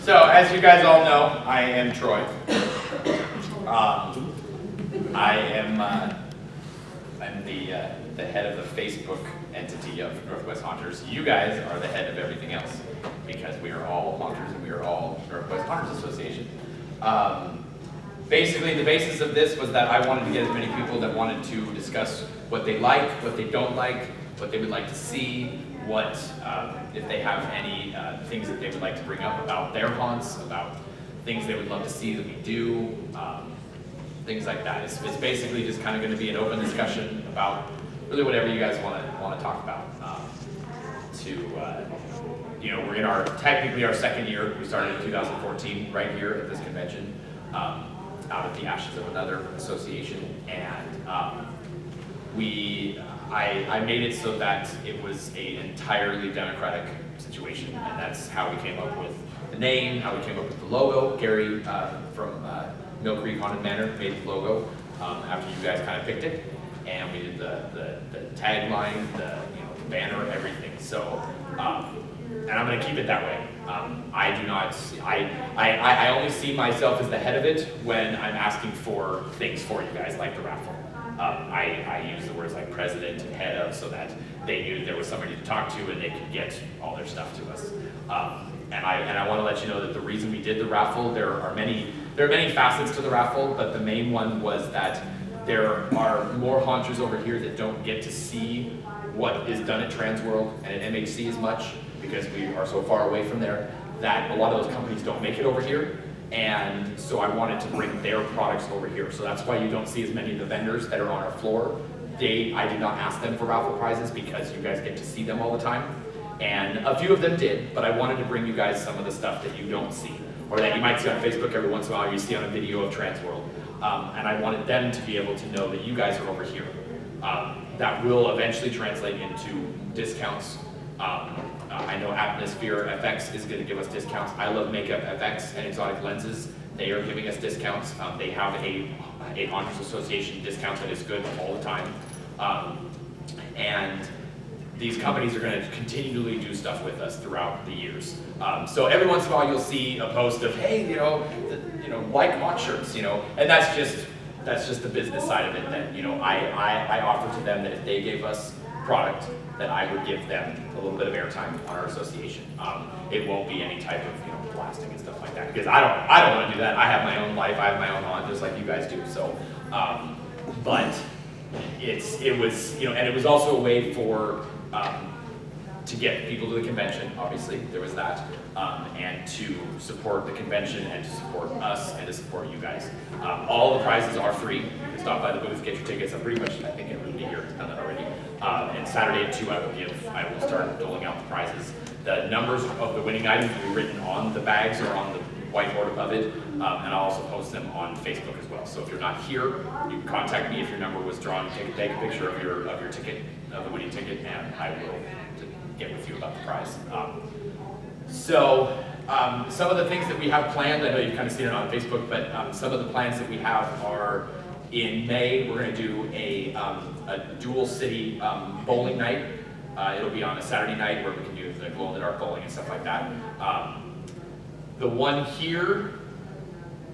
So, as you guys all know, I am Troy. I'm the head of the Facebook entity of Northwest Haunters. You guys are the head of everything else because we are all Haunters and we are all Northwest Haunters Association. Basically, the basis of this was that I wanted to get as many people that wanted to discuss what they like, what they don't like, what they would like to see, what if they have any things that they would like to bring up about their haunts, about things they would love to see that we do, things like that. It's basically just kind of going to be an open discussion about really whatever you guys want to talk about. We're in technically our second year. We started in 2014 right here at this convention, out of the ashes of another association, and I made it so that it was an entirely democratic situation, and that's how we came up with the name, how we came up with the logo. Gary from Mill Creek Haunted Manor made the logo after you guys kind of picked it, and we did the tagline, the banner, everything. So, and I'm going to keep it that way. I only see myself as the head of it when I'm asking for things for you guys, like the raffle. I use the words like president and head of so that they knew there was somebody to talk to and they could get all their stuff to us. And I want to let you know that the reason we did the raffle, there are many facets to the raffle, but the main one was that there are more haunters over here that don't get to see what is done at Transworld and at MHC as much because we are so far away from there that a lot of those companies don't make it over here. And so I wanted to bring their products over here. So that's why you don't see as many of the vendors that are on our floor. I did not ask them for raffle prizes because you guys get to see them all the time. And a few of them did, but I wanted to bring you guys some of the stuff that you don't see, or that you might see on Facebook every once in a while, or you see on a video of Transworld. And I wanted them to be able to know that you guys are over here. That will eventually translate into discounts. I know Atmosphere FX is going to give us discounts. I Love Makeup FX and Exotic Lenses, they are giving us discounts. They have a Haunters Association discount that is good all the time. And these companies are going to continually do stuff with us throughout the years. So every once in a while you'll see a post of, hey, like haunt shirts, and that's just the business side of it. That I offer to them that if they gave us product, that I would give them a little bit of airtime on our association. It won't be any type of plastic and stuff like that because I don't want to do that. I have my own life. I have my own haunt, just like you guys do. So, but it was and it was also a way for to get people to the convention. Obviously, there was that, and to support the convention and to support us and to support you guys. All the prizes are free. You can stop by the booth, get your tickets. I think everybody here has done that already. And Saturday at 2, I will start doling out the prizes. The numbers of the winning items will be written on the bags or on the whiteboard above it, and I'll also post them on Facebook as well. So if you're not here, you can contact me if your number was drawn. Take a picture of your ticket, of the winning ticket, and I will get with you about the prize. Some of the things that we have planned, I know you've kind of seen it on Facebook, but some of the plans that we have are in May, we're going to do a dual city bowling night. It'll be on a Saturday night where we can do the glow-in-the-dark bowling and stuff like that. The one here,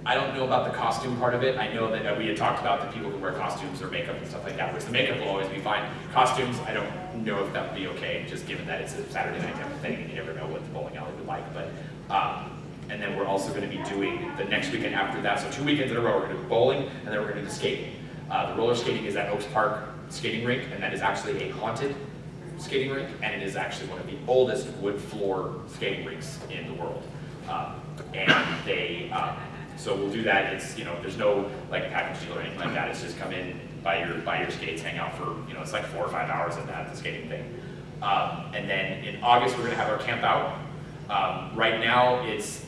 I don't know about the costume part of it. I know that we had talked about the people who wear costumes or makeup and stuff like that, which the makeup will always be fine. Costumes, I don't know if that would be okay, just given that it's a Saturday night type of thing and you never know what the bowling alley would like. But and then we're also going to be doing the next weekend after that. So 2 weekends in a row, we're going to do bowling and then we're going to do skating. The roller skating is at Oaks Park skating rink, and that is actually a haunted skating rink, and it is actually one of the oldest wood floor skating rinks in the world. So we'll do that. It's there's no like package deal or anything like that. It's just come in, buy your skates, hang out for it's like 4 or 5 hours at the skating thing. And then in August we're going to have our camp out. Right now it's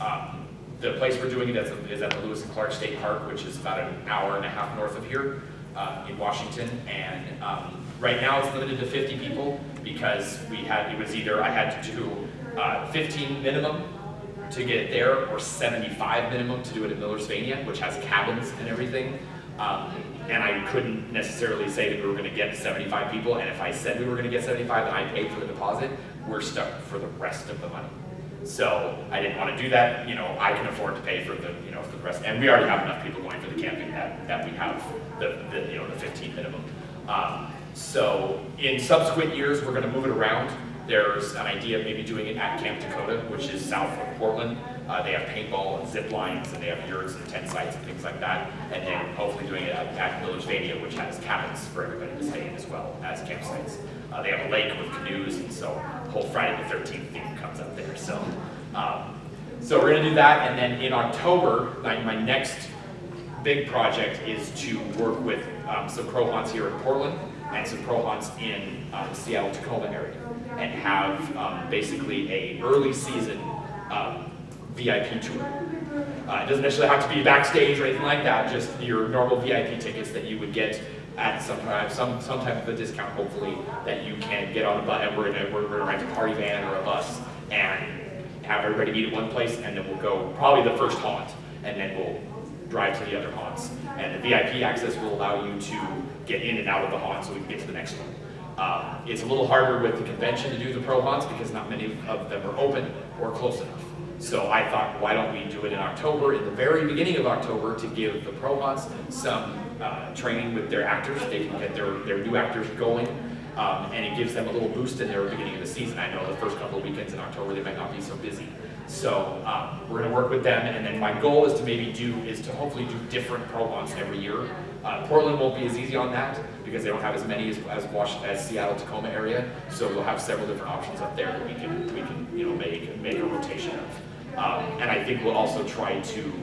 the place we're doing it is at the Lewis and Clark State Park, which is about an hour and a half north of here in Washington. And right now it's limited to 50 people because I had to do 15 minimum to get it there, or 75 minimum to do it at Millersvania, which has cabins and everything. And I couldn't necessarily say that we were going to get 75 people, and if I said we were going to get 75 and I paid for the deposit, we're stuck for the rest of the money. So I didn't want to do that. I can afford to pay for the, for the rest. And we already have enough people going for the camping that we have the 15 minimum. So in subsequent years, we're going to move it around. There's an idea of maybe doing it at Camp Dakota, which is south of Portland. They have paintball and zip lines, and they have yurts and tent sites and things like that. And then hopefully doing it at Village Vadia, which has cabins for everybody to stay in as well as campsites. They have a lake with canoes, and so the whole Friday the 13th theme comes up there. So we're going to do that, and then in October, my next big project is to work with some pro haunts here in Portland and some pro haunts in the Seattle-Tacoma area, and have basically a early season VIP tour. It doesn't necessarily have to be backstage or anything like that, just your normal VIP tickets that you would get at some type of a discount, hopefully, that you can get on a bus, and we're gonna rent a party van or a bus and have everybody meet at one place, and then we'll go probably the first haunt, and then we'll drive to the other haunts. And the VIP access will allow you to get in and out of the haunt so we can get to the next one. It's a little harder with the convention to do the pro haunts because not many of them are open or close enough. So I thought, why don't we do it in October, in the very beginning of October, to give the pro haunts some training with their actors. They can get their new actors going, and it gives them a little boost in their beginning of the season. I know the first couple of weekends in October they might not be so busy. So we're going to work with them, and then my goal is to hopefully do different pro haunts every year. Portland won't be as easy on that because they don't have as many as Seattle-Tacoma area. So we'll have several different options up there that we can make a rotation of. And I think we'll also try to,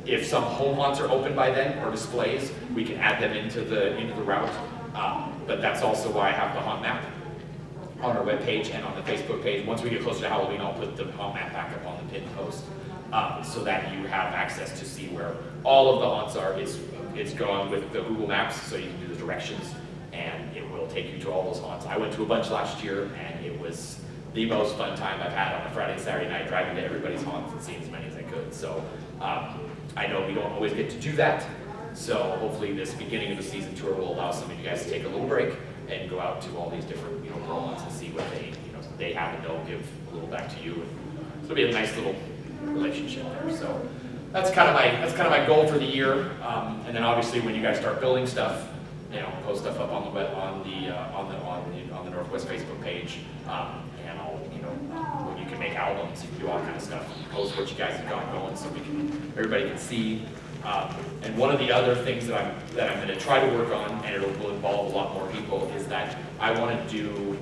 if some home haunts are open by then or displays, we can add them into the route. But that's also why I have the haunt map on our webpage and on the Facebook page. Once we get closer to Halloween, I'll put the haunt map back up on the pinned post so that you have access to see where all of the haunts are. It's going with the Google Maps, so you can do the directions, and it will take you to all those haunts. I went to a bunch last year, and it was the most fun time I've had on a Friday and Saturday night, driving to everybody's haunts and seeing as many as I could. So I know we don't always get to do that, so hopefully this beginning of the season tour will allow some of you guys to take a little break and go out to all these different pro haunts and see what they have, and they'll give a little back to you. And so it'll be a nice little relationship there. So that's kind of my goal for the year. And then obviously when you guys start building stuff, post stuff up on the Northwest Facebook page, and I'll you can make albums, you can do all kind of stuff, post what you guys have got going so everybody can see. And one of the other things that I'm going to try to work on, and it will involve a lot more people, is that I want to do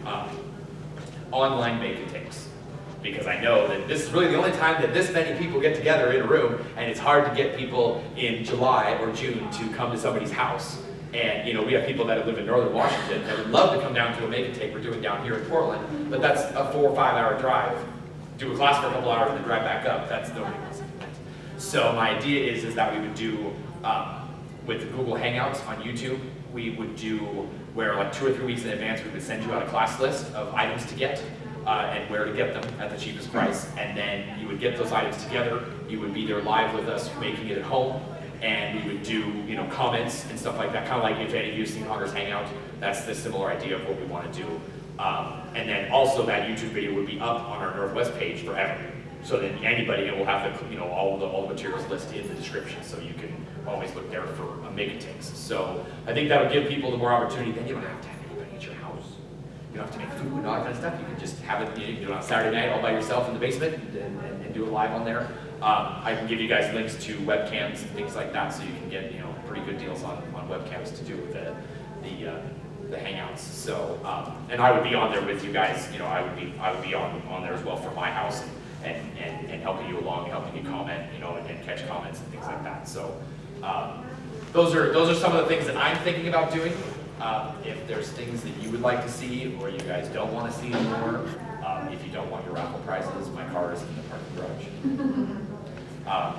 online make and takes. Because I know that this is really the only time that this many people get together in a room, and it's hard to get people in July or June to come to somebody's house. And we have people that live in northern Washington that would love to come down to a make and take we're doing down here in Portland, but that's a 4 or 5 hour drive. Do a class for a couple hours and then drive back up. That's nobody wants to do that. So my idea is that we would do with Google Hangouts on YouTube. We would do where like 2 or 3 weeks in advance we would send you out a class list of items to get. And where to get them at the cheapest price, and then you would get those items together. You would be there live with us making it at home, and we would do comments and stuff like that, kind of like if any of you've seen Haunters Hangout. That's the similar idea of what we want to do. And then also that YouTube video would be up on our Northwest page forever, so then anybody will have the all the materials listed in the description, so you can always look there for make and takes. So I think that would give people the more opportunity. Then you don't have to have anybody at your house. You don't have to make food and all that kind of stuff. You can just have it, you can do it on Saturday night all by yourself in the basement and do it live on there. I can give you guys links to webcams and things like that, so you can get pretty good deals on webcams to do with the Hangouts. So and I would be on there with you guys. I would be on there as well for my house and helping you along, helping you comment, and catch comments and things like that. So those are some of the things that I'm thinking about doing. If there's things that you would like to see or you guys don't want to see anymore, if you don't want your raffle prizes, my car is in the parking garage.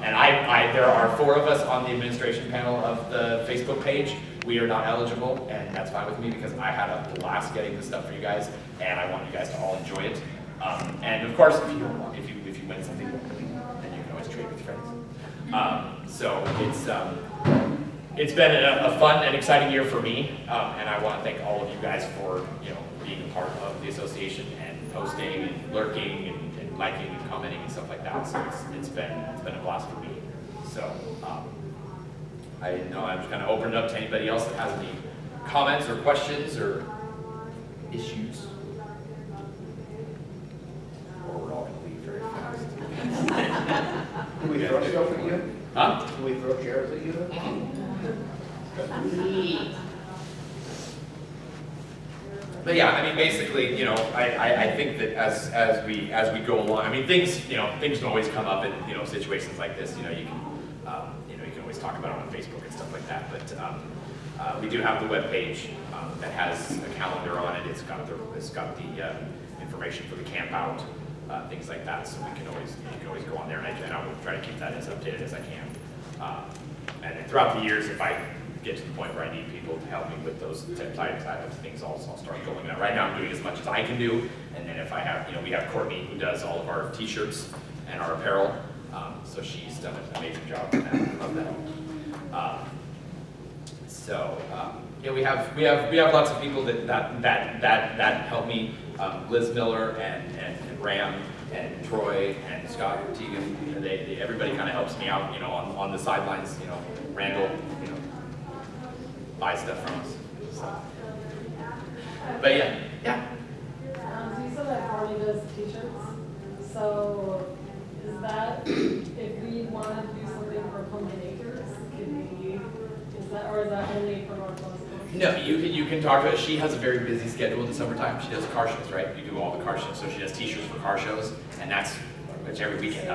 And there are 4 of us on the administration panel of the Facebook page. We are not eligible, and that's fine with me because I had a blast getting this stuff for you guys, and I want you guys to all enjoy it. And of course, if you win something, then you can always trade with friends. So it's been a fun and exciting year for me, and I want to thank all of you guys for being a part of the association and posting and lurking and liking and commenting and stuff like that. So it's been a blast for me. So I didn't know, I'm just kind of opening it up to anybody else that has any comments or questions or issues. Or we're all going to leave very fast. Can we throw stuff at you? Huh? Can we throw chairs at you? But yeah, I mean, basically, you know, I think that as we go along, I mean, things can always come up in, you know, situations like this. You know, you can always talk about it on Facebook and stuff like that. But we do have the web page that has a calendar on it. It's got the information for the camp out, things like that. So you can always go on there, and I will try to keep that as updated as I can. And then throughout the years, if I get to the point where I need people to help me with those type of things, I'll start going out. Right now I'm doing as much as I can do, and then if I have, you know, we have Courtney who does all of our t-shirts and our apparel, so she's done an amazing job of that. Yeah, we have lots of people that help me. Liz Miller and Ram and Troy and Scott Teagan, you know, everybody kind of helps me out, you know, on the sidelines. You know, Randall, you know, buy stuff from us. So. But yeah. So you said that Courtney does t-shirts. So is that if we wanted to do something for Pumpkin Acres, or is that only for Northwest? No, you can talk to her. She has a very busy schedule in the summertime. She does car shows, right? You do all the car shows, so she does t-shirts for car shows, and that's every weekend.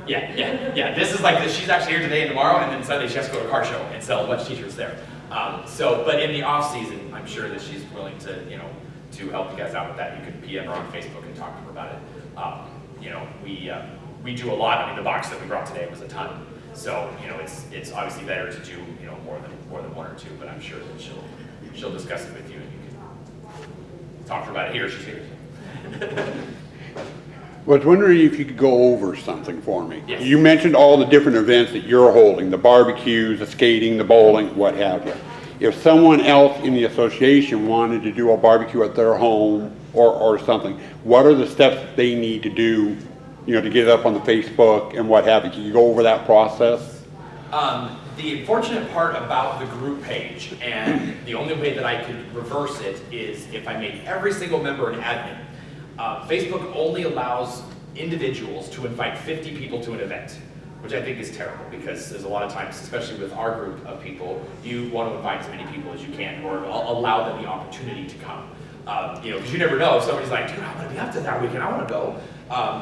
Yeah. This is like this. She's actually here today and tomorrow, and then Sunday she has to go to a car show and sell a bunch of t-shirts there. But in the off season, I'm sure that she's willing to, you know, to help you guys out with that. You can PM her on Facebook and talk to her about it. You know, we do a lot. I mean, the box that we brought today was a ton. So, you know, it's obviously better to do, you know, more than one or two. But I'm sure that she'll discuss it with you, and you can talk to her about it here. She's here. I was wondering if you could go over something for me. Yes. You mentioned all the different events that you're holding, the barbecues, the skating, the bowling, what have you. If someone else in the association wanted to do a barbecue at their home or something, what are the steps that they need to do, you know, to get it up on the Facebook and what have you? Can you go over that process? The unfortunate part about the group page, and the only way that I could reverse it, is if I made every single member an admin. Facebook only allows individuals to invite 50 people to an event, which I think is terrible, because there's a lot of times, especially with our group of people, you want to invite as many people as you can, or allow them the opportunity to come. You know, because you never know if somebody's like, dude, I'm going to be up to that weekend, I want to go.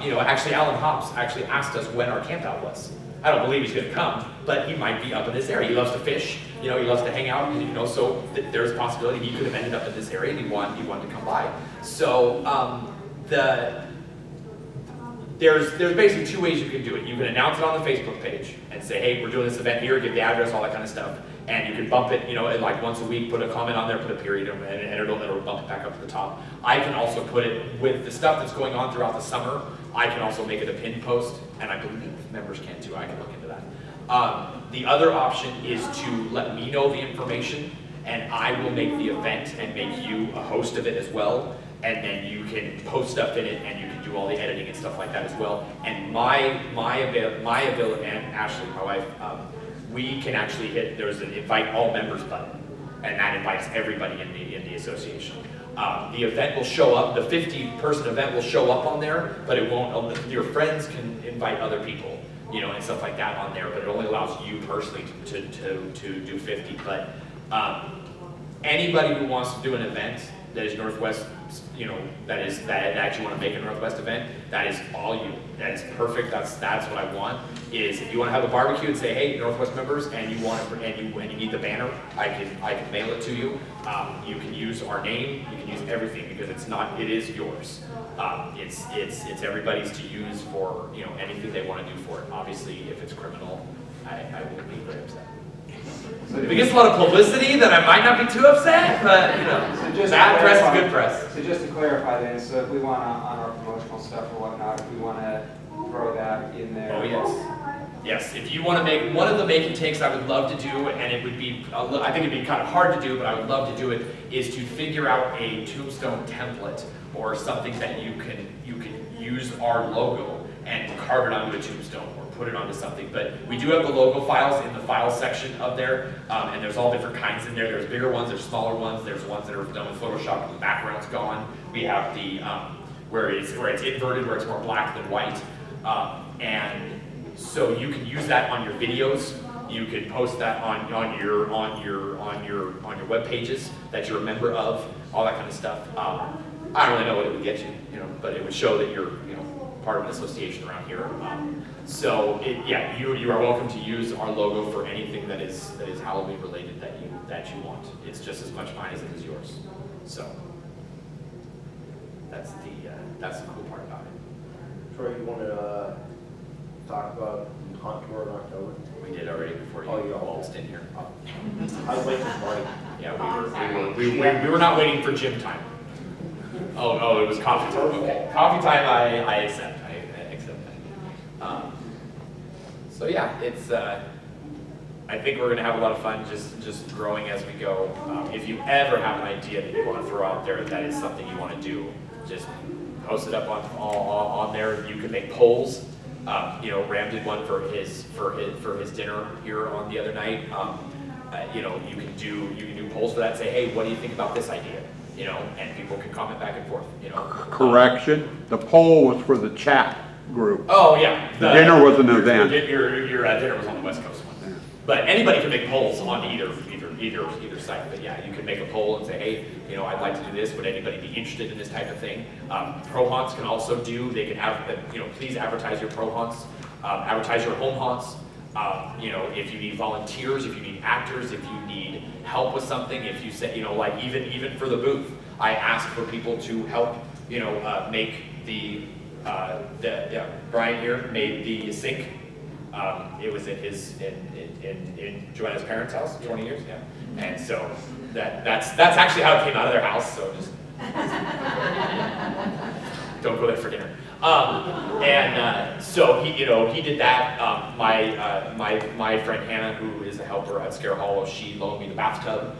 You know, actually, Alan Hobbs actually asked us when our camp out was. I don't believe he's going to come, but he might be up in this area. He loves to fish, you know, he loves to hang out, you know, so there's a possibility he could have ended up in this area and he wanted to come by. So there's basically two ways you can do it. You can announce it on the Facebook page and say, hey, we're doing this event here, give the address, all that kind of stuff. And you can bump it, you know, like once a week, put a comment on there, put a period, and it'll bump it back up to the top. I can also put it with the stuff that's going on throughout the summer. I can also make it a pinned post, and I believe members can too. I can look into that. The other option is to let me know the information, and I will make the event and make you a host of it as well. And then you can post stuff in it, and you can do all the editing and stuff like that as well. And my ability, and Ashley, my wife, we can actually hit. There's an invite all members button, and that invites everybody in the association. The event will show up. The 50-person event will show up on there, but it won't. Your friends can invite other people, you know, and stuff like that on there. But it only allows you personally to do 50. But anybody who wants to do an event that is Northwest, you know, that you want to make a Northwest event, that is all you. That is perfect. That's what I want. Is if you want to have a barbecue and say, hey, Northwest members, and you want to, and you need the banner, I can mail it to you. You can use our name. You can use everything, because it is yours. It's everybody's to use for, you know, anything they want to do for it. Obviously, if it's criminal, I will be very upset. So if it gets a lot of publicity, then I might not be too upset, but, you know, so bad press is good press. So just to clarify then, so if we want to, on our promotional stuff or whatnot, if we want to throw that in there. Oh, yes. Yes, if you want to make, one of the make and takes I would love to do, and it would be, I think it'd be kind of hard to do, but I would love to do it, is to figure out a tombstone template or something that you can use use our logo and carve it onto a tombstone or put it onto something. But we do have the logo files in the files section of there, and there's all different kinds in there. There's bigger ones, there's smaller ones, there's ones that are done with Photoshop and the background's gone. We have the where it's inverted, where it's more black than white, and so you can use that on your videos. You can post that on your web pages that you're a member of, all that kind of stuff. I don't really know what it would get you, but it would show that you're, part of an association around here. So you are welcome to use our logo for anything that is Halloween related that you want. It's just as much mine as it is yours. So that's the cool part about it. Troy, you want to talk about Haunt Tour in October? We did already before you waltzed in here. I was waiting for Mike. Yeah, we were not waiting for gym time. Oh, it was coffee time. Okay, coffee time. I accept. I accept that. So yeah, it's. I think we're gonna have a lot of fun just growing as we go. If you ever have an idea that you want to throw out there that is something you want to do, just post it up on there. You can make polls. Ram did one for his dinner here on the other night. You can do polls for that. Say, hey, what do you think about this idea? And people can comment back and forth. Correction, the poll was for the chat group. Oh yeah, The dinner was an event. Your dinner was on the West Coast one. But anybody can make polls on either site. But yeah, you can make a poll and say, hey, I'd like to do this. Would anybody be interested in this type of thing? Pro haunts can also do. They can have, please advertise your pro haunts, advertise your home haunts. If you need volunteers, if you need actors, if you need help with something, if you say, like even for the booth, I asked for people to help, make Brian here made the sink. It was in Joanna's parents' house, 20 years, yeah. And so that's actually how it came out of their house. So just don't go there for dinner. So he did that. My friend Hannah, who is a helper at Scare Hollow, she loaned me the bathtub.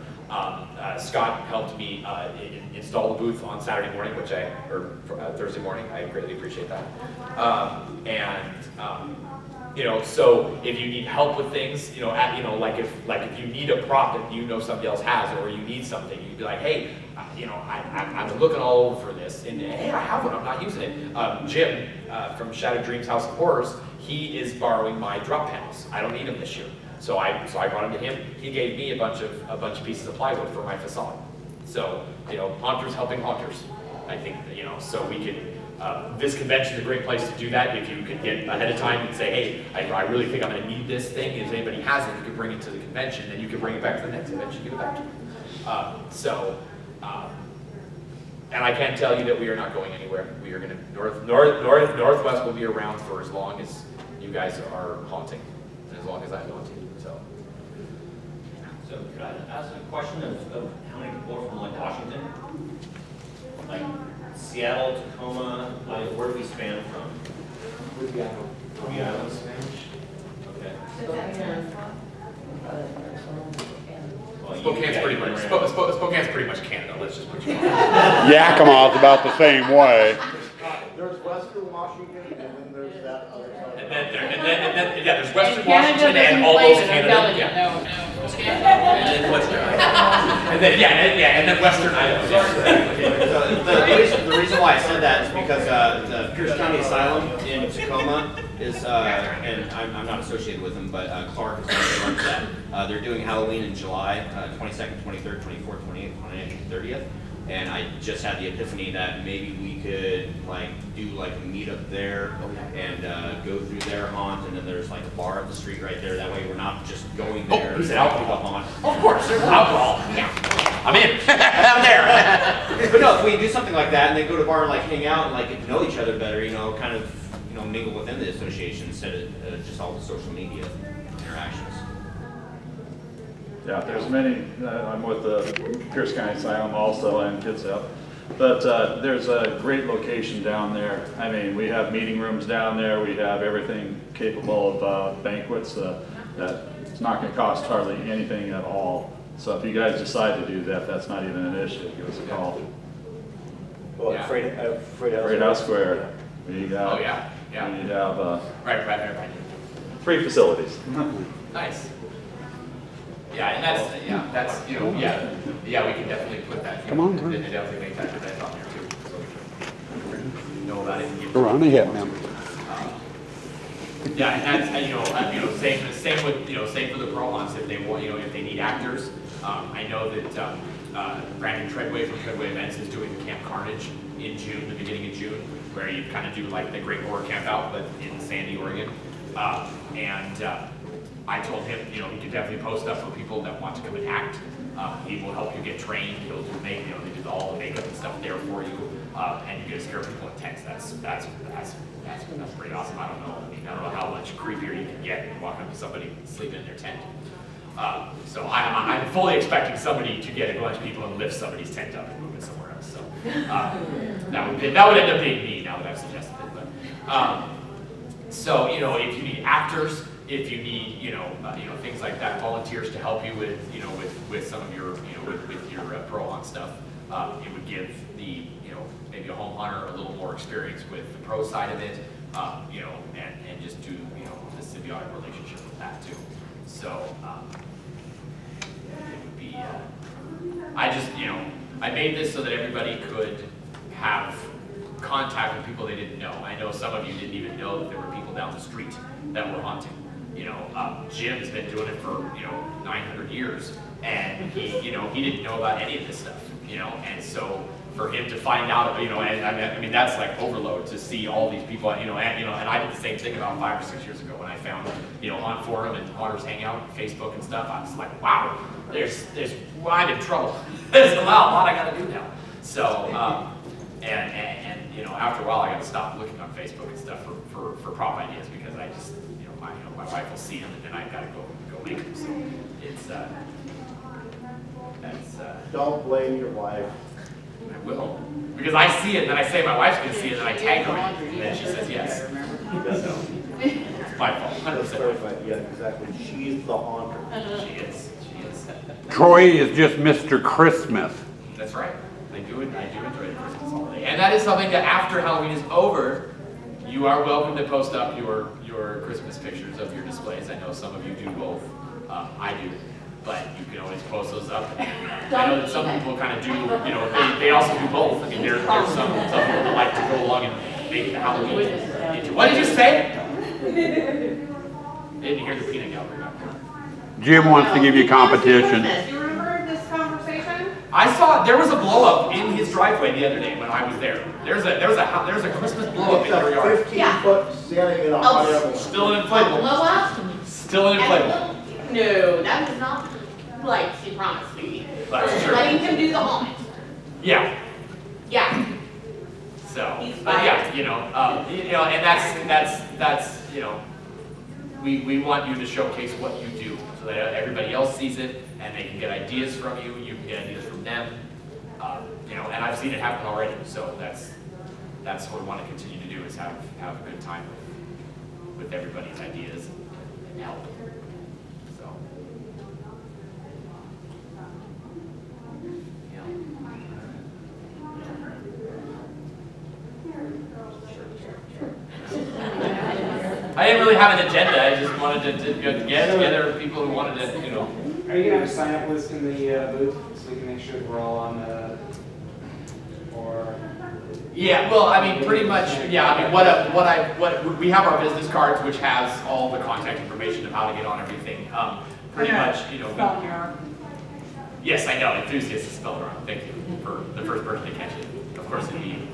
Scott helped me install the booth on Saturday morning, or Thursday morning. I greatly appreciate that. So if you need help with things, like if you need a prop that somebody else has, or you need something, you'd be like, hey, I've been looking all over for this, and hey, I have one, I'm not using it. Jim from Shattered Dreams House of Horrors, he is borrowing my drop panels. I don't need them this year, so I brought them to him. He gave me a bunch of pieces of plywood for my facade. So haunters helping haunters. I think so we could. This convention is a great place to do that. If you could get ahead of time and say, hey, I really think I'm going to need this thing. If anybody has it, you can bring it to the convention, then you can bring it back to the next convention, give it back to them. And I can tell you that we are not going anywhere. We are going to, Northwest will be around for as long as you guys are haunting, and as long as I'm haunting, so. So could I ask a question of how many people are from like Washington? Like Seattle, Tacoma, where do we span from? Louisiana Spanish. Okay. Well, Spokane's pretty much Canada. Let's just put you on. Yakima's about the same way. There's Western Washington, and then there's that other side. And then there's Western Canada Washington and doesn't almost play Canada. rebellion. Yeah. No. And then Western and then Western Idaho. The reason why I said that is because the Pierce County Asylum in Tacoma is, and I'm not associated with them, but Clark is the one that runs that. They're doing Halloween in July, 22nd, 23rd, 24th, 28th, 29th, and 30th. And I just had the epiphany that maybe we could do a meetup there and go through their haunt, and then there's a bar up the street right there. That way we're not just going there. He said alcohol. Haunt. Of course, there's alcohol. Yeah. I'm in. I'm there. But no, if we do something like that and then go to a bar and hang out and get to know each other better, kind of mingle within the association instead of just all the social media interactions. Yeah, there's many. I'm with the Pierce County Asylum also and Kids Help. But there's a great location down there. I mean, we have meeting rooms down there. We have everything capable of banquets. That it's not going to cost hardly anything at all. So if you guys decide to do that, that's not even an issue. Give us a call. Well, Yeah. Freight House Square. We got, Oh, yeah, yeah. we have Right. 3 facilities. Nice. Yeah, and that's, you know, we can definitely put that. Come on, and Bruce. definitely make that event on there too, so we can know about it. and get- Go on ahead, ma'am. Yeah, and that's, same with, same for the pro hunts, if they want, if they need actors. I know that Brandon Treadway from Treadway Events is doing Camp Carnage in June, the beginning of June, where you kind of do like the Great Horror Camp out, but in Sandy, Oregon. I told him, he can definitely post up for people that want to come and act. He will help you get trained. He'll do they do all the makeup and stuff there for you, and you get to scare people in tents. That's pretty awesome. I don't know how much creepier you can get when you walk up to somebody sleeping in their tent. So I'm fully expecting somebody to get a bunch of people and lift somebody's tent up and move it somewhere else. So that would end up being me now that I've suggested it. But so if you need actors, if you need things like that, volunteers to help you with with some of your with your pro hunt stuff, it would give the maybe a home hunter a little more experience with the pro side of it, and just do the symbiotic relationship with that too. So it would be I made this so that everybody could have contact with people they didn't know. I know some of you didn't even know that there were people down the street that were haunting. Jim's been doing it for 900 years, and he didn't know about any of this stuff, and so for him to find out, and that's like overload to see all these people, and I did the same thing about 5 or 6 years ago when I found, on forum and Haunters Hangout, and Facebook and stuff. I was like, wow, I'm in trouble. There's a lot I got to do now. So, after a while, I got to stop looking on Facebook and stuff for prop ideas because I just, my wife will see them and then I got to go make them. So it's Don't blame your wife. I will, because I see it and then I say my wife's gonna see it and then I tag her in it, and then she says yes. So it's my fault, 100%. Clarify, yeah, exactly. She's the haunter. She is. Troy is just Mr. Christmas. That's right. I do enjoy the Christmas holiday, and that is something that after Halloween is over, you are welcome to post up your Christmas pictures of your displays. I know some of you do both. I do, but you can always post those up. And I know that some people kind of do. They also do both. I mean, there's some people that like to go along and make the Halloween into. What did you say? Didn't hear the peanut gallery back there. Jim wants to give you competition. Do you remember this conversation? I saw there was a blow up in his driveway the other day when I was there. There's a Christmas blow up in your yard. It's a 15-foot standing in a hot air balloon. Still an inflatable. Blow up? Still an inflatable. No, that was not like she promised me. That's true. Letting him do the haunt. Yeah. Yeah. So, He's but yeah, and that's we want you to showcase what you do so that everybody else sees it and they can get ideas from you. You can get ideas from them. And I've seen it happen already. So that's what we want to continue to do is have a good time with everybody's ideas and help. So. I didn't really have an agenda. I just wanted to get together people who wanted to, Are you gonna have a sign up list in the booth so we can make sure that we're all on or? Yeah, well, I mean, pretty much, yeah. I mean, what we have our business cards, which has all the contact information of how to get on everything. Pretty much, Yes, I know. Enthusiast is spelled wrong. Thank you for the first person to catch it. Of course, it'd be you.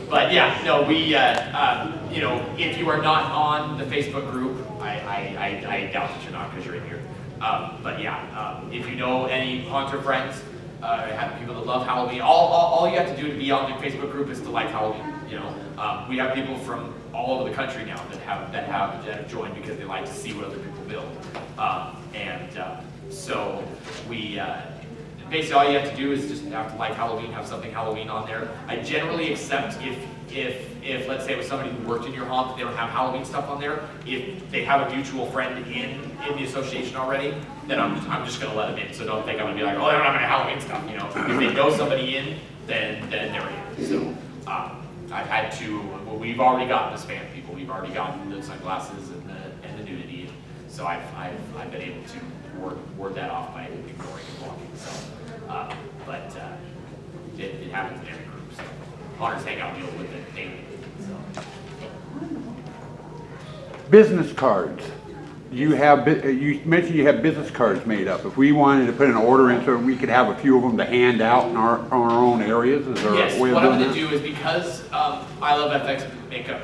But yeah, no, we, if you are not on the Facebook group, I doubt that you're not because you're in here. But yeah, if you know any haunter friends, have people that love Halloween, all you have to do to be on the Facebook group is to like Halloween. We have people from all over the country now that have joined because they like to see what other people build. So we. Basically, all you have to do is just have to like Halloween, have something Halloween on there. I generally accept if let's say it was somebody who worked in your haunt that they don't have Halloween stuff on there, if they have a mutual friend in the association already, then I'm just going to let them in. So don't think I'm going to be like, oh, they don't have any Halloween stuff. If they know somebody in, then they're in. So I I've had to, well, we've already gotten the spam people, we've already gotten the sunglasses and the nudity. So I've been able to ward that off by ignoring and blocking. So, it happens in every group. So Haunters Hangout deals with it daily. So. Business cards. You mentioned you have business cards made up. If we wanted to put an order in so we could have a few of them to hand out in our own areas, is there Yes, a way of what I'm doing going to that? do is because I Love FX Makeup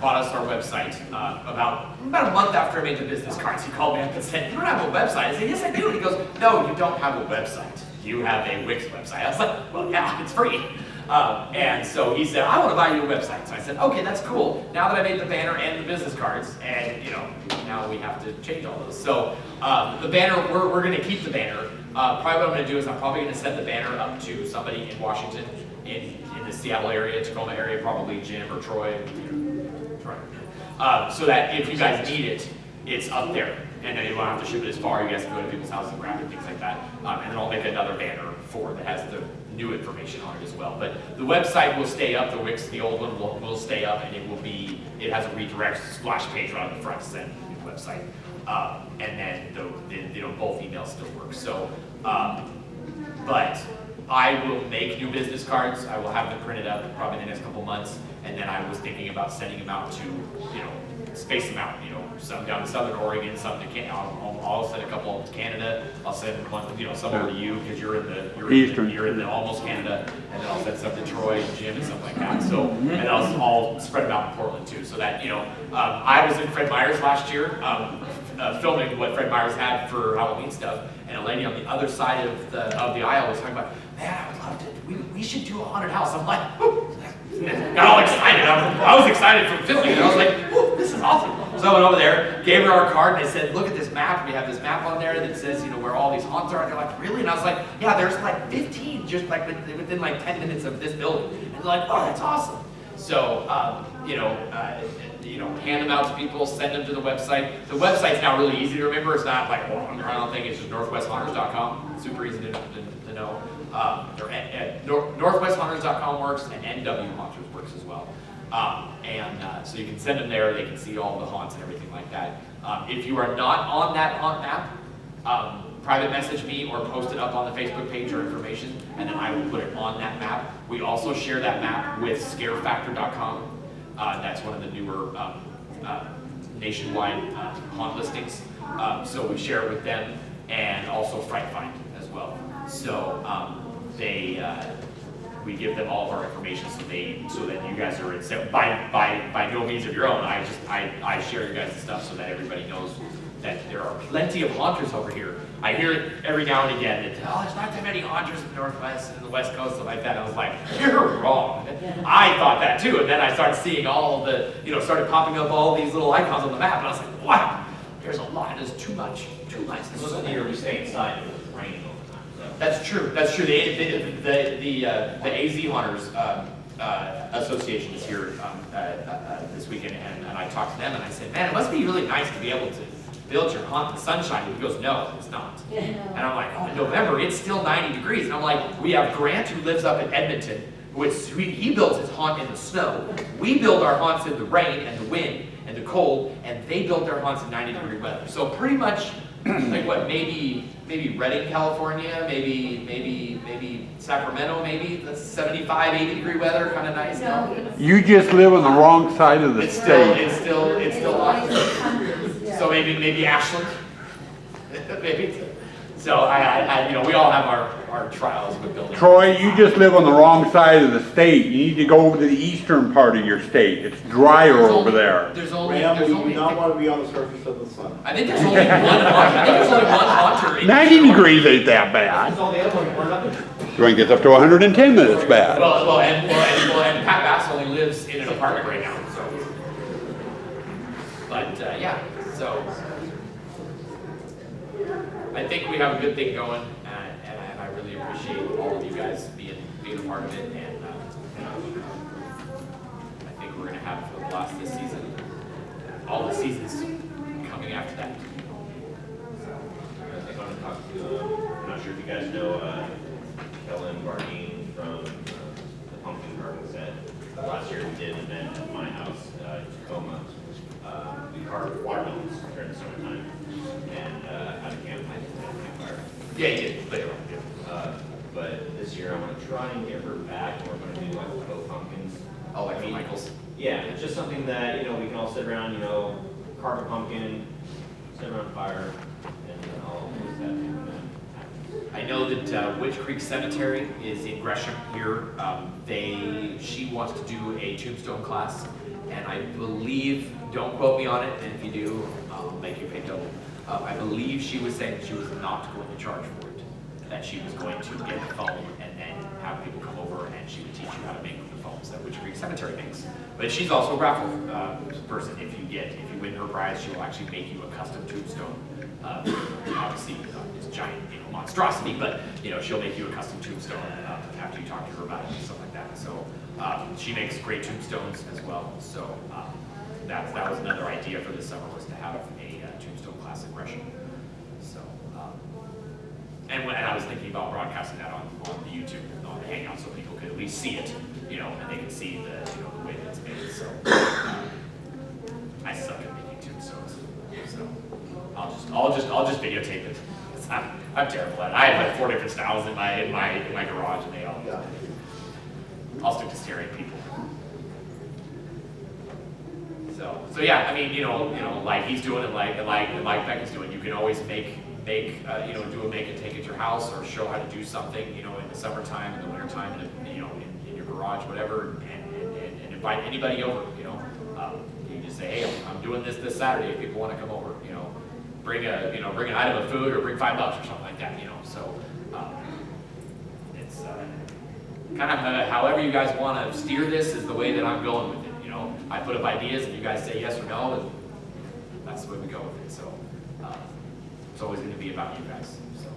bought us our website about a month after I made the business cards. He called me up and said, "You don't have a website?" I said, "Yes, I do." And he goes, "No, you don't have a website. You have a Wix website." I was like, "Well, yeah, it's free." And so he said, "I want to buy you a website." So I said, "Okay, that's cool. Now that I made the banner and the business cards, and now we have to change all those." So the banner, we're going to keep the banner. Probably what I'm going to do is I'm probably going to send the banner up to somebody in Washington, in the Seattle area, Tacoma area, probably Jim or Troy. So that if you guys need it, it's up there. And then you won't have to ship it as far. You guys can go to people's houses and grab it, things like that. And then I'll make another banner that has the new information on it as well. But the website will stay up, the Wix, the old one will stay up, and it has a redirect splash page right on the front to send to the new website. And then both emails still work. So, but I will make new business cards. I will have them printed up probably in the next couple months. And then I was thinking about sending them out to, space them out, some down to Southern Oregon, some to Canada. I'll send a couple to Canada. I'll send one, some over to you because you're in the almost Canada, and then I'll send some to Troy and Jim and stuff like that. So, and then I'll spread them out in Portland too. So that I was in Fred Meyer's last year, filming what Fred Meyer's had for Halloween stuff, and a lady on the other side of the aisle was talking about, "Man, I would love to. We should do a haunted house." I'm like, whoo! Got all excited. I was excited from filming, and I was like, "Whoa, this is awesome!" So I went over there, gave her our card, and I said, "Look at this map. We have this map on there that says, where all these haunts are." And they're like, "Really?" And I was like, "Yeah, there's like 15 just like within like 10 minutes of this building." And they're like, "Oh, that's awesome." So, hand them out to people, send them to the website. The website's now really easy to remember. It's not like I don't think it's just northwesthaunters.com. Super easy to know. Northwesthaunters.com works, and NWHA works as well. So you can send them there. They can see all the haunts and everything like that. If you are not on that haunt map, private message me or post it up on the Facebook page or information, and then I will put it on that map. We also share that map with scarefactor.com. That's one of the newer nationwide haunt listings. So we share it with them, and also Fright Find as well. So we give them all of our information so that you guys are in. So by no means of your own, I share your guys' stuff so that everybody knows that there are plenty of haunters over here. I hear it every now and again that there's not that many haunters in the Northwest and the West Coast, stuff like that. I was like, you're wrong. I thought that too, and then I started seeing all the started popping up all these little icons on the map, and I was like, wow, there's a lot. There's too much. There's so many. We stay inside and it's raining all the time. So. That's true. That's true. The AZ Haunters Association is here this weekend, and I talked to them, and I said, man, it must be really nice to be able to build your haunt in the sunshine. And he goes, no, it's not. And I'm like, oh, in November, it's still 90 degrees. And I'm like, we have Grant who lives up in Edmonton, he builds his haunt in the snow. We build our haunts in the rain and the wind and the cold, and they build their haunts in 90-degree weather. So pretty much, like what, maybe Redding, California, maybe Sacramento, maybe that's 75, 80-degree weather, kind of nice. No. You just live on the wrong side of the state. It's still awesome. So maybe Ashland, maybe. So we all have our trials with building. Troy, you just live on the wrong side of the state. You need to go over to the eastern part of your state. It's drier over there. There's only Ram, we do not want to be on the surface of the sun. I think there's only one haunter. 90 degrees ain't that bad. All the other ones burn up. When it gets up to 110 minutes bad. And Pat Bass only lives in an apartment right now. So, but so I think we have a good thing going, and I really appreciate all of you guys being a part of it. And I think we're going to have a blast this season. All the seasons coming after that. I think I want to talk to, I'm not sure if you guys know Kellen Bardeen from the Pumpkin Garden set. last year we did an event at my house in Tacoma. We carved watermelons during the summertime and had a campfire. Yeah, you did, later on, yeah. But this year I want to try and get her back, and we're going to do like faux pumpkins. Oh, like for Michael's? Yeah, it's just something that, you know, we can all sit around, you know, carve a pumpkin, sit around a fire, and I'll post that and then. I know that Witch Creek Cemetery is in Gresham here. She wants to do a tombstone class, and I believe, don't quote me on it, and if you do, I'll make you pay double. I believe she was saying she was not going to charge for it, that she was going to get the foam and then have people come over and she would teach you how to make the foams that Witch Creek Cemetery makes. But she's also a raffle person. If you win her prize, she will actually make you a custom tombstone. Obviously, it's giant, monstrosity, but she'll make you a custom tombstone after you talk to her about it and stuff like that. So she makes great tombstones as well. So that was another idea for this summer, was to have a tombstone class at Gresham. So and I was thinking about broadcasting that on the YouTube, on the Hangout, so people could at least see it, and they can see the way that it's made. So I suck at making tombstones, so I'll just videotape it. I'm terrible at it. I have like 4 different styles in my garage, and they all. Yeah. I'll stick to staring at people. So yeah, I mean, like he's doing it, like Becca's doing. You can always do a make and take at your house, or show how to do something, in the summertime, in the wintertime, in your garage, whatever, and invite anybody over. You just say, hey, I'm doing this Saturday. If people want to come over, bring an item of food, or bring $5 or something like that. So it's kind of however you guys want to steer this is the way that I'm going with it. I put up ideas, and you guys say yes or no, and that's the way we go with it. So it's always going to be about you guys. So.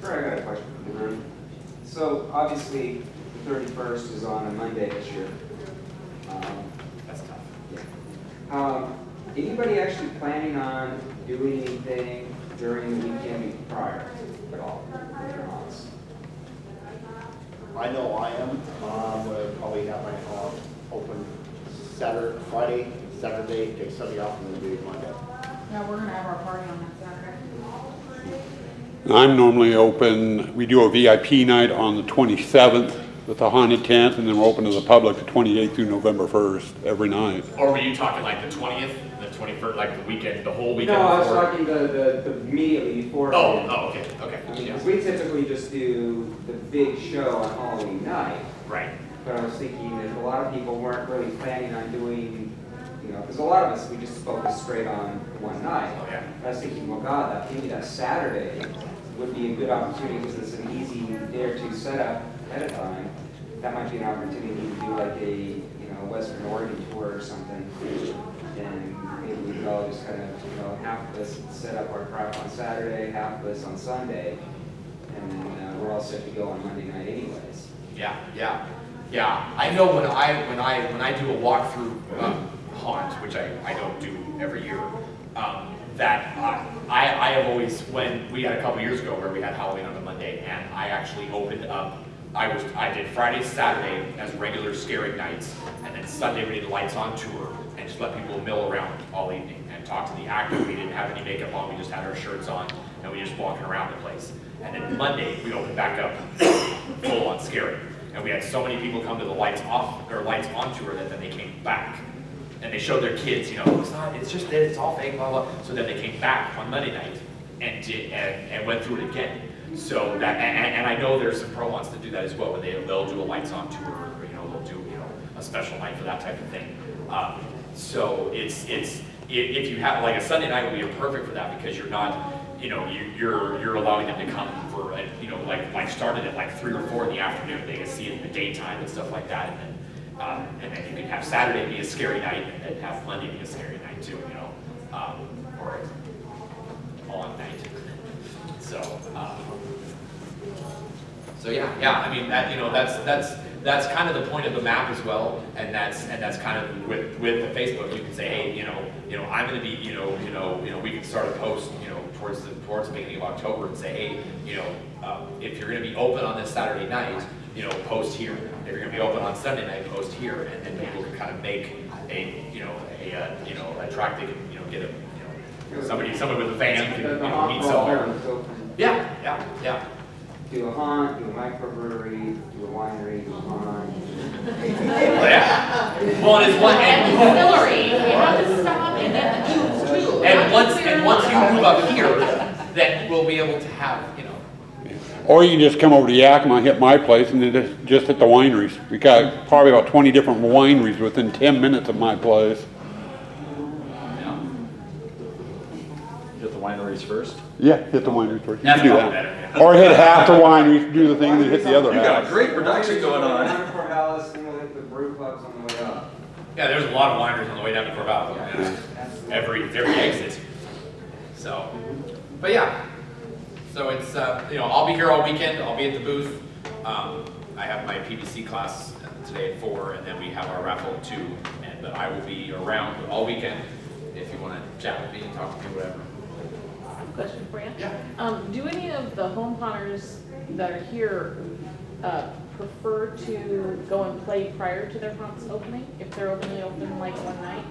Sure, I got a question for the group. So obviously, the 31st is on a Monday this year. That's tough. Yeah. Anybody actually planning on doing anything during the weekend prior at all? I know I am. We'll probably have my open Friday, Saturday, take Sunday off, and then do Monday. Yeah, we're gonna have our party on that Saturday. I'm normally open, we do a VIP night on the 27th with a haunted tent, and then we're open to the public the 28th through November 1st every night. Or were you talking like the 20th, the 21st, like the weekend, the whole weekend? No, I was before? talking the immediately before. Okay. I mean, Yeah. because we typically just do the big show on Halloween night. Right. But I was thinking that a lot of people weren't really planning on doing, because a lot of us, we just focus straight on one night. Oh, yeah. I was thinking, well, God, maybe that Saturday would be a good opportunity, because it's an easy day or two setup ahead of time. That might be an opportunity to do like a, Western Oregon tour or something. And maybe we could all just kind of, half of us set up our crap on Saturday, half of us on Sunday. And then we're all set to go on Monday night anyways. Yeah. I know when I do a walkthrough haunt, which I don't do every year, that I have always, when we had a couple years ago where we had Halloween on a Monday, and I actually opened up. I did Friday, Saturday as regular scaring nights, and then Sunday we did lights on tour, and just let people mill around all evening and talk to the actor. We didn't have any makeup on, we just had our shirts on, and we just walking around the place. And then Monday we opened back up full on scaring, and we had so many people come to the lights off or lights on tour that then they came back. And they showed their kids, it's all fake, blah, blah. So then they came back on Monday night and went through it again. So that, and I know there's some pro wants to do that as well, where they'll do a lights on tour, or they'll do a special night for that type of thing. So it's if you have like a Sunday night would be perfect for that, because you're not, you're allowing them to come for like started at like 3 or 4 in the afternoon. They can see it in the daytime and stuff like that, and then you can have Saturday be a scary night, and then have Monday be a scary night too, or all night. So yeah. I mean that's kind of the point of the map as well, and that's kind of with the Facebook. You can say, hey, I'm going to be, we can start a post, towards the beginning of October and say, hey, if you're going to be open on this Saturday night, post here. If you're gonna be open on Sunday night, post here, and then people can kind of make a track they can, get a, somebody with a van can, The haunt meet for all somewhere. is open. Yeah. Do a haunt, do a microbrewery, do a winery, do a haunt. Yeah. Well, and it's one, And distillery, you have to stop and get the juice too. and once you move up here, then we'll be able to have, Or you can just come over to Yakima, hit my place, and then just hit the wineries. We got probably about 20 different wineries within 10 minutes of my place. Get the wineries first. Yeah, hit the wineries first. You That's can do probably that. better, yeah. Or hit half the wineries, do the thing, then hit the other You got a half. great production going on. Down to Corvallis, then we'll hit the brew clubs on the way up. Yeah, there's a lot of wineries on the way down to Corvallis. Every exit. So, but yeah. So it's, I'll be here all weekend. I'll be at the booth. I have my PVC class today at 4, and then we have our raffle at 2. But I will be around all weekend if you want to chat with me and talk to me, whatever. Question for you. Yeah. Do any of the home hunters that are here prefer to go and play prior to their haunts opening, if they're only open like one night?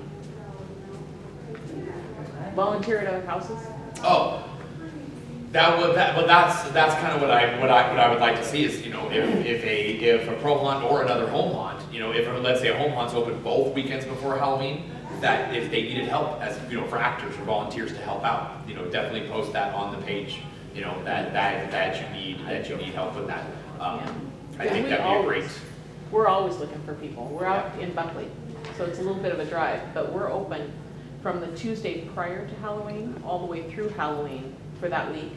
Volunteer at other houses? Oh, that's kind of what I would like to see is, if a pro hunt or another home hunt, if let's say a home hunt's open both weekends before Halloween, that if they needed help as, for actors or volunteers to help out, definitely post that on the page, that you need help with that. I think that'd be a great. We're always looking for people. We're out in Buckley, so it's a little bit of a drive, but we're open from the Tuesday prior to Halloween all the way through Halloween for that week.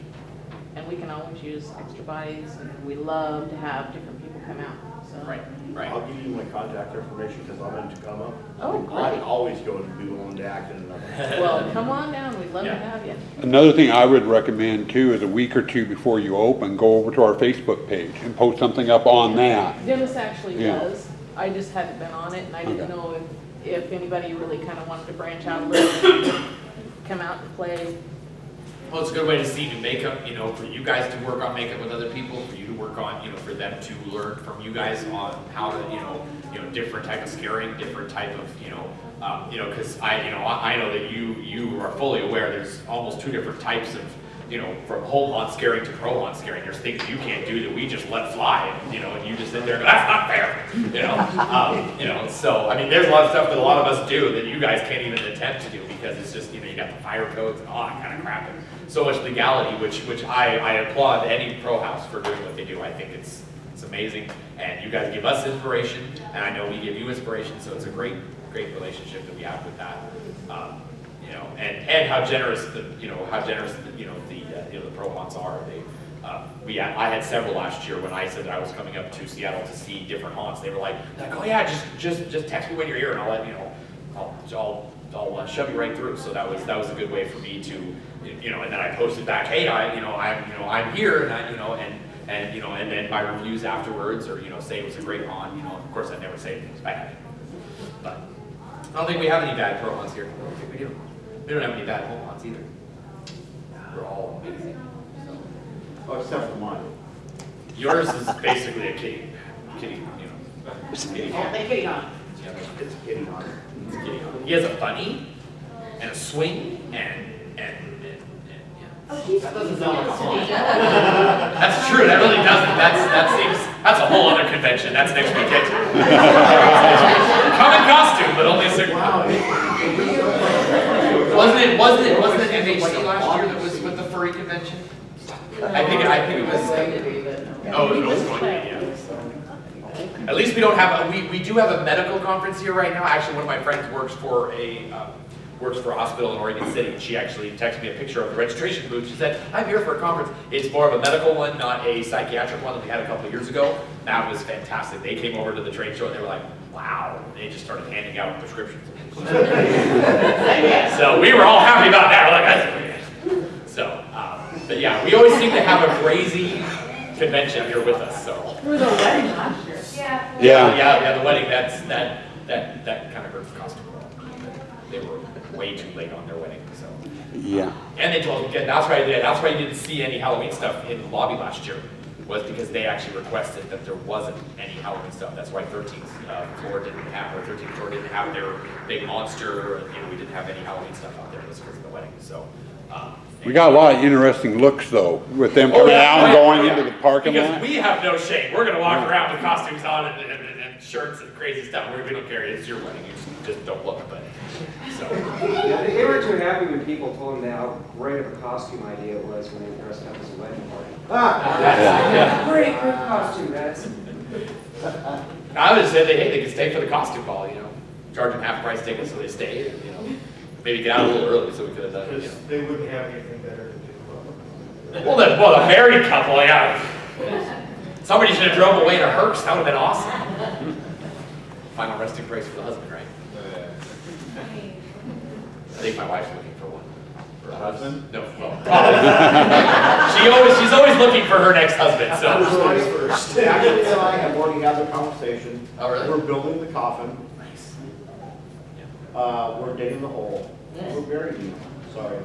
And we can always use extra bodies, and we love to have different people come out, so. Right. I'll give you my contact information because I'm in Tacoma. Oh, I great. can always go to be willing to act in another. Well, come on down, we'd love to Yeah. have you. Another thing I would recommend too is a week or two before you open, go over to our Facebook page and post something up on that. Dennis actually Yeah. does. I just hadn't been on it, and I didn't Okay. know if anybody really kind of wanted to branch out a little, come out and play. Well, it's a good way to see new makeup, for you guys to work on makeup with other people, for you to work on, for them to learn from you guys on how to, different type of scaring, different type of, because I know that you are fully aware there's almost 2 different types of, from home haunt scaring to pro haunt scaring. There's things you can't do that we just let fly, and you just sit there and go, that's not fair, so, I mean, there's a lot of stuff that a lot of us do that you guys can't even attempt to do because it's just, you got the fire codes and all that kind of crap. And so much legality, which I applaud any pro house for doing what they do. I think it's amazing, and you guys give us inspiration, and I know we give you inspiration, so it's a great relationship that we have with that. And how generous the pro haunts are. I had several last year when I said that I was coming up to Seattle to see different haunts. They were like, oh yeah, just text me when you're here, and I'll let I'll shove you right through. So that was a good way for me to, and then I posted back, hey, I'm here, and and then my reviews afterwards, or say it was a great haunt. Of course, I'd never say anything's bad, but I don't think we have any bad pro haunts here. I don't think we do. We don't have any bad home haunts either. We're all amazing. So. Oh, except for mine. Yours is basically a kitty, kitty haunt. They kitty haunt. Yeah. It's getting on. He has a bunny and a swing and yeah. That doesn't sound like a haunt. That's true. That really doesn't. That's a whole other convention. That's next weekend. Come in costume, but only a certain. Wasn't it NWHA last year that was with the furry convention? I think it was. Oh, it was going to be, yeah. At least we don't have we do have a medical conference here right now. Actually, one of my friends works for a hospital in Oregon City. She actually texted me a picture of the registration booth. She said, "I'm here for a conference. It's more of a medical one, not a psychiatric one that we had a couple of years ago." That was fantastic. They came over to the trade show and they were like, "Wow!" And they just started handing out prescriptions. So we were all happy about that. We're like, "That's pretty good." So, but yeah, we always seem to have a crazy convention here with us. So. Through the wedding last year. Yeah, the wedding, that kind of hurt the costume. They were way too late on their wedding, so. Yeah. And they told me, that's why you didn't see any Halloween stuff in the lobby last year. was because they actually requested that there wasn't any Halloween stuff. That's why 13th floor didn't have, or 13th floor didn't have their big monster, and, we didn't have any Halloween stuff out there. It was because of the wedding, so. We got a lot of interesting looks though, with them coming out and going into the parking Because lot. we have no shame. We're gonna walk around with costumes on and shirts and crazy stuff. We don't care. It's your wedding. You just don't look, but, so. Yeah, they were too happy when people told them how great of a costume idea it was when they dressed up as a wedding party. Great costume, guys. I would have said, hey, they could stay for the costume ball, charge them half price tickets so they stay, and, maybe get out a little early so we could have done it, Because they wouldn't have anything better to do. Well, the married couple, yeah. Somebody should have drove away in a hearse. That would have been awesome. Final resting place for the husband, right? I think my wife's looking for one. For a husband? No, well, probably. She's always looking for her next husband, so. Actually, and I have already had the conversation. Oh, really? We're building the coffin. Nice. We're digging the hole. We're burying you. Sorry.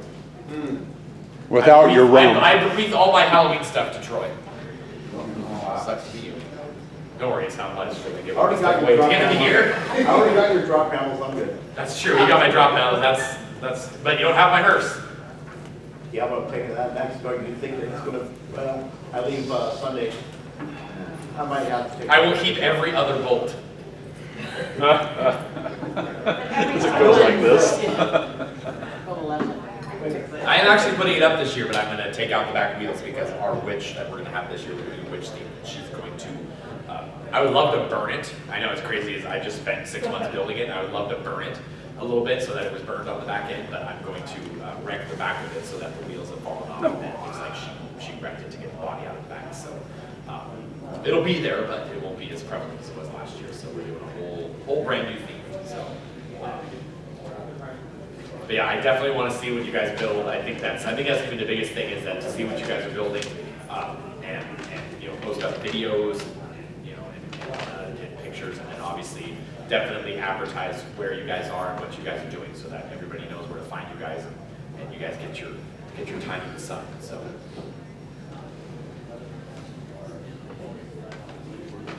Without your rum. I bequeath all my Halloween stuff to Troy. Sucks to be you. Don't worry, it's not much. I already got your drop panels. I already got your drop panels. I'm good. That's true. You got my drop panels. That's. But you don't have my hearse. Yeah, but I'm taking that next. But you think that it's gonna? Well, I leave Sunday. I might have to take. I will keep every other bolt. Does it go like this? I am actually putting it up this year, but I'm going to take out the back wheels because our witch that we're going to have this year, we're doing a witch theme. She's going to. I would love to burn it. I know it's crazy. As I just spent 6 months building it, and I would love to burn it a little bit so that it was burned on the back end. But I'm going to wreck the back of it so that the wheels have fallen off, and it looks like she wrecked it to get the body out of the back. So it'll be there, but it won't be as prevalent as it was last year. So we're doing a whole brand new theme. So. But yeah, I definitely want to see what you guys build. I think that's gonna be the biggest thing, is that to see what you guys are building, and post up videos, and pictures, and then obviously definitely advertise where you guys are and what you guys are doing, so that everybody knows where to find you guys, and you guys get your time in the sun. So.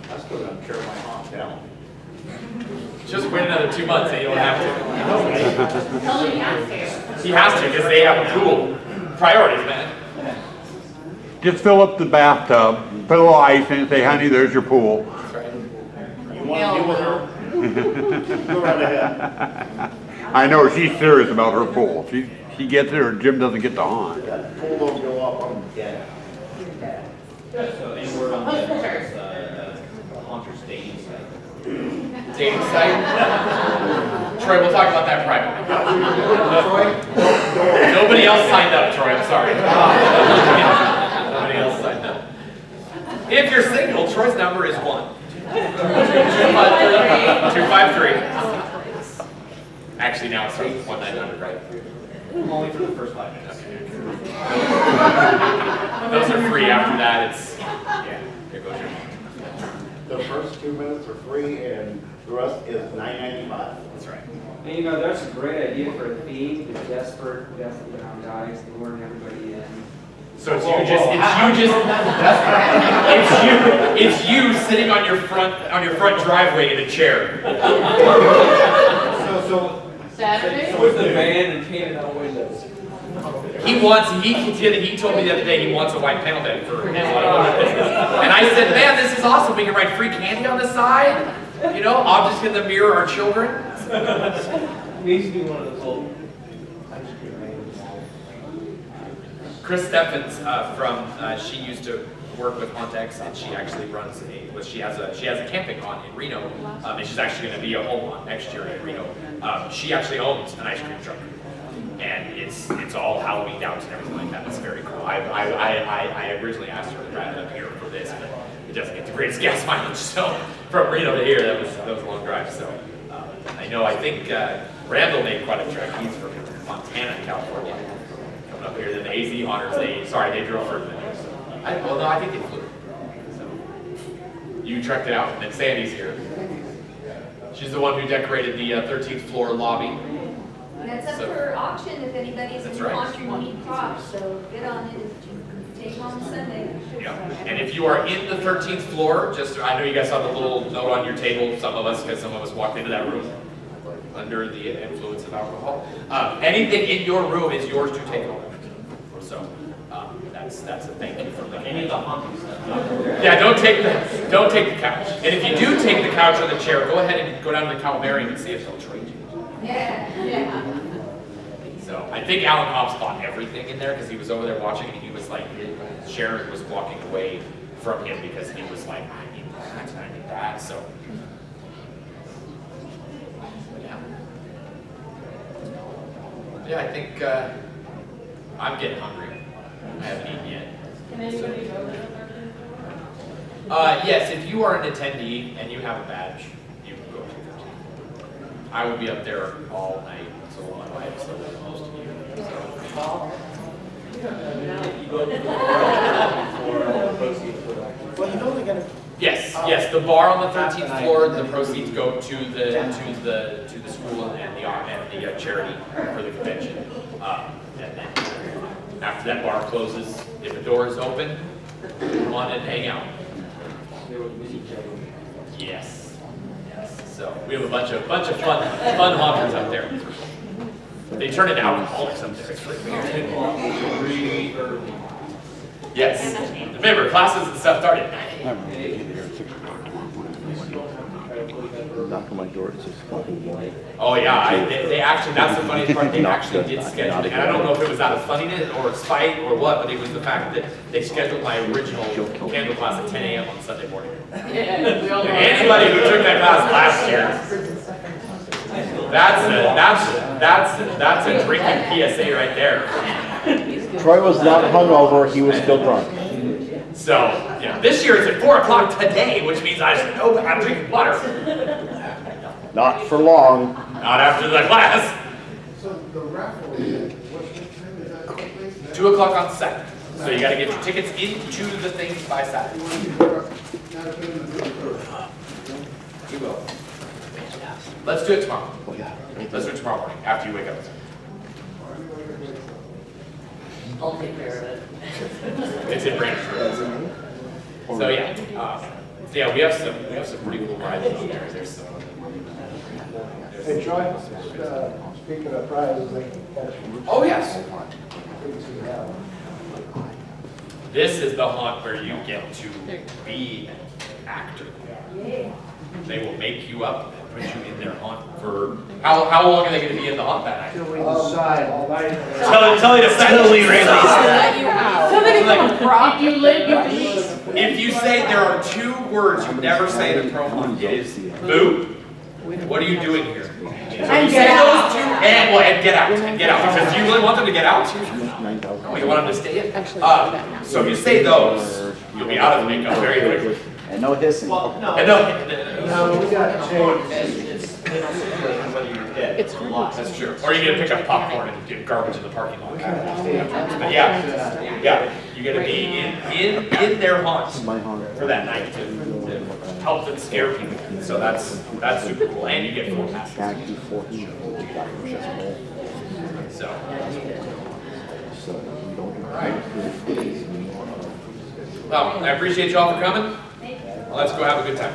I'm still gonna tear my haunt down. Just wait another 2 months and you don't have to. Tell him he has to. He has to, because they have a pool. Priorities, man. Just fill up the bathtub, put a little ice in it, say, honey, there's your pool. That's right. You want to deal with her? Go right ahead. I know she's serious about her pool. She gets it, or Jim doesn't get to haunt. That pool don't go up, I'm dead. So any word on the Haunters dating site? Dating site? Troy, we'll talk about that privately. Nobody else signed up, Troy, I'm sorry. Nobody else signed up. If you're single, Troy's number is 1. 253. Actually, now it starts with 1-900, right? Only for the first 5 minutes. Those are free. After that, it's, yeah, here goes your phone. The first 2 minutes are free, and the rest is $9.95. That's right. And that's a great idea for a theme, the desperate, guys, luring everybody in. So it's you sitting on your front driveway in a chair. Saturday? So with the van and painted out windows. He told me the other day he wants a white panel bed for his automotive business. And I said, man, this is awesome. We can write free candy on the side. Objects in the mirror our children. Needs to be one of those old. Chris Steffens she used to work with Montex, and she actually runs she has a camping haunt in Reno, and she's actually going to be a home haunt next year in Reno. She actually owns an ice cream truck, and it's all Halloween out and everything like that. It's very cool. I originally asked her to drive it up here for this, but it doesn't get the greatest gas mileage. So from Reno to here, that was a long drive. So I think Randall made quite a trek. He's from Montana, California. Up here, then the AZ Haunters, they drove further than us. I think they flew. So you trekked it out, and then Sandy's here. She's the one who decorated the 13th floor lobby. And that's up for auction if anybody's That's in right. the laundry need props, so get on it if you take home Sunday. Yeah, and if you are in the 13th floor, I know you guys saw the little note on your table, some of us walked into that room under the influence of alcohol. Anything in your room is yours to take home. So that's a thank you from the Any of the haunting stuff. Yeah, don't take the couch. And if you do take the couch or the chair, go ahead and go down to the columbarium and see if they'll trade you. Yeah. So I think Alan Hobbs bought everything in there because he was over there watching and he was like, Sharon was walking away from him because he was like, I need that and I need that. So yeah, I think I'm getting hungry. I haven't eaten yet. Can anybody go to the 13th floor? Yes, if you are an attendee and you have a badge, you can go to the 13th. I will be up there all night, so will my wife, so will most of you. So. Well, you know they're gonna. Yes, the bar on the 13th floor, the proceeds go to the school and the charity for the convention. And then after that bar closes, if the door is open, come on and hang out. Yes. So we have a bunch of fun haunters up there. They turn into alcoholics up there. It's really weird. Yes. Remember, classes and stuff start at 9 a.m. Knock on my door, it's just fucking white. Oh yeah, they actually, that's the funniest part, they actually did schedule it, and I don't know if it was out of funniness or spite or what, but it was the fact that they scheduled my original candle class at 10 a.m. on Sunday morning. Yeah, we all know. Anybody who took that class last year, that's a drinking PSA right there. Troy was not hungover, he was still drunk. So, yeah, this year it's at 4 o'clock today, which means I should know I'm drinking water. Not for long. Not after the class. So the raffle, what time is that take place? 2 o'clock on Saturday. So you gotta get your tickets into the things by Saturday. We will. Let's do it tomorrow. Let's do it tomorrow morning, after you wake up. I'll take care of it. It's in Brandon. So yeah, we have some pretty cool prizes out there. There's some. Hey, Troy, speaking of prizes, Oh yes. This is the haunt where you get to be an actor. They will make you up and put you in their haunt for how long are they going to be in the haunt that night? we decide all night. Tell me to suddenly release Let you out. So they become a prop. You live, you leave. If you say there are 2 words you never say in a pro haunt, it is boo. What are you doing here? So you say those 2 and get out because do you really want them to get out? No, you want them to stay in. So if you say those, you'll be out of the makeup very quickly. And no hissing. Well, no. And No, we got to change. They don't say whether you're dead. It's or alive. That's true. Or you get to pick up popcorn and get garbage in the parking lot. But yeah, you get to be in their haunts for that night to help them scare people. So that's super cool. And you get 4 passes. So. All right. Well, I appreciate y'all for coming. Let's go have a good time.